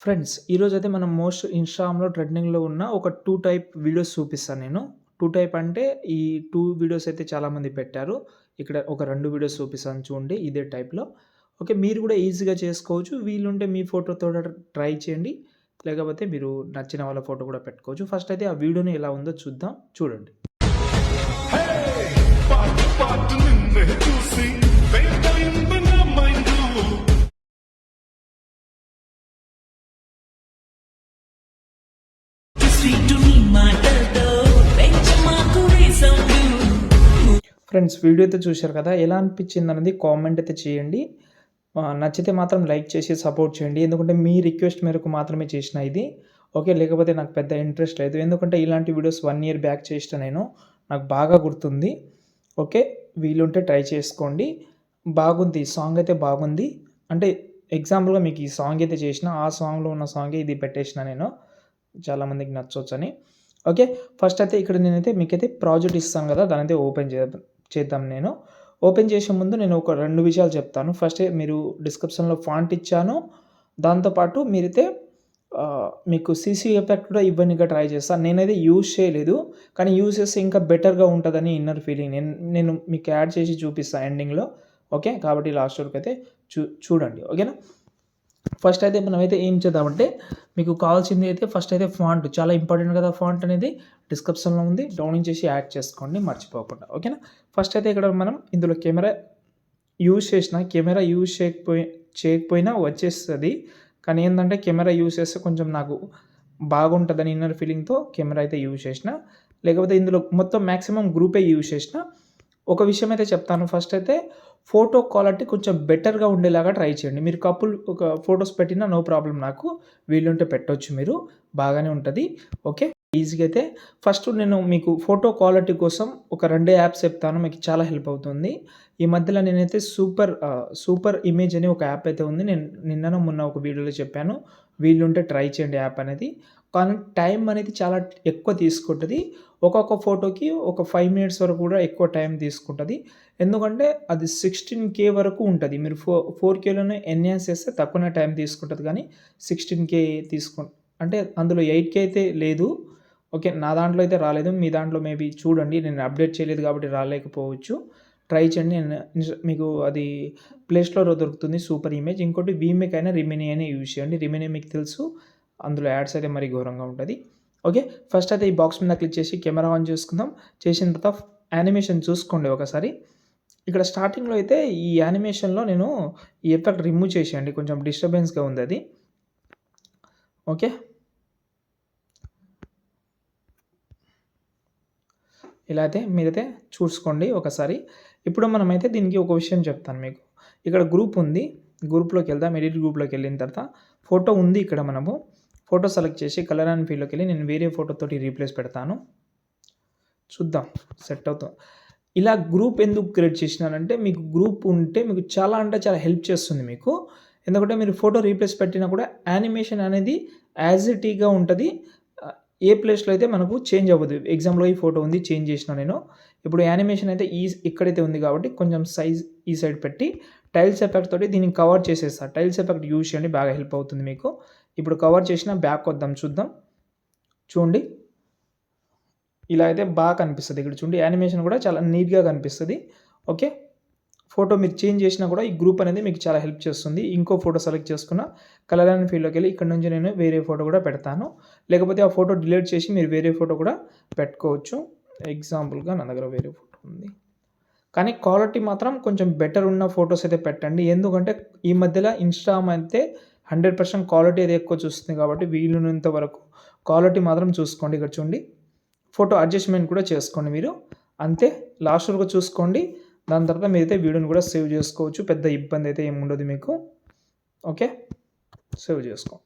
Friends, ఈరోజైతే మనం most ఇన్‌స్టాగ్రామ్‌లో ట్రెండింగ్‌లో ఉన్న ఒక 2 టైప్ వీడియోస్ చూపిస్తాను నేను. 2 టైప్ అంటే ఈ 2 వీడియోస్ అయితే చాలామంది పెట్టారు. ఇక్కడ ఒక 2 వీడియోస్ చూపిస్తాను చూడండి ఇదే టైప్‌లో. ఓకే. మీరు కూడా ఈజీగా చేసుకోవచ్చు. వీలుంటే మీ ఫోటోతో ట్రై చేయండి. లేకపోతే మీరు నచ్చిన వాళ్ళ ఫోటో కూడా పెట్టుకోవచ్చు. ఫస్ట్ అయితే ఆ వీడియోని ఎలా ఉందో చూద్దాం. చూడండి. పాటు పాటు నిన్నే చూసి వెంటలింది నా మైండు. ఫ్రెండ్స్, వీడియో అయితే చూశారు కదా! ఎలా అనిపించిందనేది కామెంట్ అయితే చేయండి. నచ్చితే మాత్రం లైక్ చేసి సపోర్ట్ చేయండి. ఎందుకంటే మీ రిక్వెస్ట్ మేరకు మాత్రమే చేసిన ఇది. ఓకే. లేకపోతే నాకు పెద్ద ఇంట్రెస్ట్ లేదు. ఎందుకంటే ఇలాంటి వీడియోస్ 1 ఇయర్ బ్యాక్ చేసిన నేను. నాకు బాగా గుర్తుంది. ఓకే. వీలుంటే ట్రై చేసుకోండి. బాగుంది. సాంగ్ అయితే బాగుంది. అంటే ఎగ్జాంపుల్‌గా మీకు ఈ సాంగ్ అయితే చేసిన, ఆ సాంగ్‌లో ఉన్న సాంగే ఇది పెట్టేసిన నేను. చాలామందికి నచ్చొచ్చని. ఓకే. ఫస్ట్ అయితే ఇక్కడ నేనైతే మీకైతే ప్రాజెక్ట్ ఇస్తాను కదా! దాన్నైతే ఓపెన్ చేద్దాం నేను. ఓపెన్ చేసే ముందు నేను ఒక 2 విషయాలు చెప్తాను. ఫస్టే మీరు డిస్క్రిప్షన్‌లో ఫాంట్ ఇచ్చాను. దాంతో పాటు మీరైతే మీకు సీసీ ఎఫెక్ట్ కూడా ఇవ్వనీకి ట్రై చేస్తాను. నేనైతే యూజ్ చేయలేదు. కానీ యూజ్ చేస్తే ఇంకా బెటర్‌గా ఉంటదని ఇన్నర్ ఫీలింగ్. నేను మీకు యాడ్ చేసి చూపిస్తా ఎండింగ్‌లో. ఓకే. కాబట్టి లాస్ట్ వరకు అయితే చూడండి. ఓకేనా? ఫస్ట్ అయితే మనమైతే ఏం చేద్దామంటే, మీకు కావాల్సింది అయితే ఫస్ట్ అయితే ఫాంట్ చాలా ఇంపార్టెంట్ కదా! ఫాంట్ అనేది డిస్క్రిప్షన్‌లో ఉంది. డౌన్లోడ్ చేసి యాడ్ చేసుకోండి మర్చిపోకుండా. ఓకేనా? ఫస్ట్ అయితే ఇక్కడ మనం ఇందులో కెమెరా యూజ్ చేయకపోయినా వచ్చేస్తది. కానీ ఏందంటే కెమెరా యూజ్ చేస్తే కొంచెం నాకు బాగుంటదని ఇన్నర్ ఫీలింగ్‌తో కెమెరా అయితే యూజ్ చేసిన. లేకపోతే ఇందులో మొత్తం మాక్సిమం గ్రూపే యూజ్ చేసిన. ఒక విషయం అయితే చెప్తాను. ఫస్ట్ అయితే ఫోటో క్వాలిటీ కొంచెం బెటర్‌గా ఉండేలాగా ట్రై చేయండి. మీరు ఒక ఫోటోస్ పెట్టినా నో ప్రాబ్లమ్ నాకు. వీలుంటే పెట్టొచ్చు మీరు. బాగానే ఉంటది. ఓకే. ఈజీగా అయితే ఫస్ట్ నేను మీకు ఫోటో క్వాలిటీ కోసం ఒక 2 యాప్స్ చెప్తాను. మీకు చాలా హెల్ప్ అవుతుంది. ఈ మధ్యలో నేనైతే సూపర్ ఇమేజ్ అని ఒక యాప్ అయితే ఉంది. నేను నిన్ననో మొన్న ఒక వీడియోలో చెప్పాను. వీలుంటే ట్రై చేయండి యాప్ అనేది. కానీ టైం అనేది చాలా ఎక్కువ తీసుకుంటది. ఒక్కొక్క ఫోటోకి ఒక 5 మినిట్స్ వరకు కూడా ఎక్కువ టైం తీసుకుంటది. ఎందుకంటే అది 16K వరకు ఉంటది. మీరు 4Kలోనే ఎన్హాన్స్ చేస్తే తక్కువనే టైం తీసుకుంటది కానీ 16K అంటే అందులో 8K అయితే లేదు. ఓకే. నా దాంట్లో అయితే రాలేదు. మీ దాంట్లో మేబీ చూడండి. నేను అప్డేట్ చేయలేదు కాబట్టి రాలేకపోవచ్చు. ట్రై చేయండి. మీకు అది ప్లే స్టోర్‌లో దొరుకుతుంది సూపర్ ఇమేజ్. ఇంకోటి వీమేక్ అయినా, రిమినీ అయినా యూజ్ చేయండి. రిమినీ మీకు తెలుసు. అందులో యాడ్స్ అయితే మరీ ఘోరంగా ఉంటది. ఓకే. ఫస్ట్ అయితే ఈ బాక్స్ మీద క్లిక్ చేసి కెమెరా ఆన్ చేసుకుందాం. చేసిన తర్వాత యానిమేషన్ చూసుకోండి ఒకసారి. ఇక్కడ స్టార్టింగ్‌లో అయితే ఈ యానిమేషన్‌లో నేను ఈ ఎఫెక్ట్ రిమూవ్ చేసేయండి. కొంచెం డిస్టర్బెన్స్‌గా ఉందది. ఓకే. ఇలా అయితే మీరైతే చూసుకోండి ఒకసారి. ఇప్పుడు మనమైతే దీనికి ఒక విషయం చెప్తాను మీకు. ఇక్కడ గ్రూప్ ఉంది. గ్రూప్‌లోకి వెళ్దాం. ఎడిట్ గ్రూప్‌లోకి వెళ్ళిన తర్వాత ఫోటో ఉంది ఇక్కడ మనము. ఫోటో సెలెక్ట్ చేసి కలర్ అండ్ ఫీల్డ్‌లోకి వెళ్ళి నేను వేరే ఫోటోతోటి రీప్లేస్ పెడతాను. చూద్దాం సెట్ అవుతుంది. ఇలా గ్రూప్ ఎందుకు క్రియేట్ చేసినానంటే మీకు గ్రూప్ ఉంటే మీకు చాలా అంటే చాలా హెల్ప్ చేస్తుంది మీకు. ఎందుకంటే మీరు ఫోటో రీప్లేస్ పెట్టినా కూడా యానిమేషన్ అనేది యాజ్ ఇట్ ఈస్‌గా ఉంటది. ఏ ప్లేస్‌లో అయితే మనకు చేంజ్ అవ్వదు. ఎగ్జాంపుల్‌లో ఈ ఫోటో ఉంది చేంజ్ చేసినా నేను. ఇప్పుడు యానిమేషన్ అయితే ఇక్కడైతే ఉంది కాబట్టి కొంచెం సైజ్ ఈ సైడ్ పెట్టి టైల్స్ ఎఫెక్ట్ తోటి దీన్ని కవర్ చేసేస్తా. టైల్స్ ఎఫెక్ట్ యూజ్ చేయండి బాగా హెల్ప్ అవుతుంది మీకు. ఇప్పుడు కవర్ చేసిన బ్యాక్ వద్దాం చూద్దాం. చూడండి. ఇలా అయితే బాగా కనిపిస్తది. ఇక్కడ చూడండి యానిమేషన్ కూడా చాలా నీట్‌గా కనిపిస్తది. ఓకే. ఫోటో మీరు చేంజ్ చేసినా కూడా ఈ గ్రూప్ అనేది మీకు చాలా హెల్ప్ చేస్తుంది. ఇంకో ఫోటో సెలెక్ట్ చేసుకున్న కలర్ అండ్ ఫీల్డ్‌లోకి వెళ్ళి ఇక్కడ నుంచి నేను వేరే ఫోటో కూడా పెడతాను. లేకపోతే ఆ ఫోటో డిలీట్ చేసి మీరు వేరే ఫోటో కూడా పెట్టుకోవచ్చు. ఎగ్జాంపుల్‌గా నా దగ్గర వేరే ఫోటో ఉంది. కానీ క్వాలిటీ మాత్రం కొంచెం బెటర్ ఉన్న ఫోటోస్ అయితే పెట్టండి. ఎందుకంటే ఈ మధ్యలో ఇన్‌స్టాగ్రామ్ అయితే 100% క్వాలిటీ అయితే ఎక్కువ చూస్తుంది కాబట్టి వీలున్నంత వరకు క్వాలిటీ మాత్రం చూసుకోండి. ఇక్కడ చూడండి. ఫోటో అడ్జస్ట్‌మెంట్ కూడా చేసుకోండి మీరు. అంతే లాస్ట్ వరకు చూసుకోండి. దాని తర్వాత మీరైతే వీడియోని కూడా సేవ్ చేసుకోవచ్చు. పెద్ద ఇబ్బంది అయితే ఏమి ఉండదు మీకు. ఓకే. సేవ్ చేసుకోండి.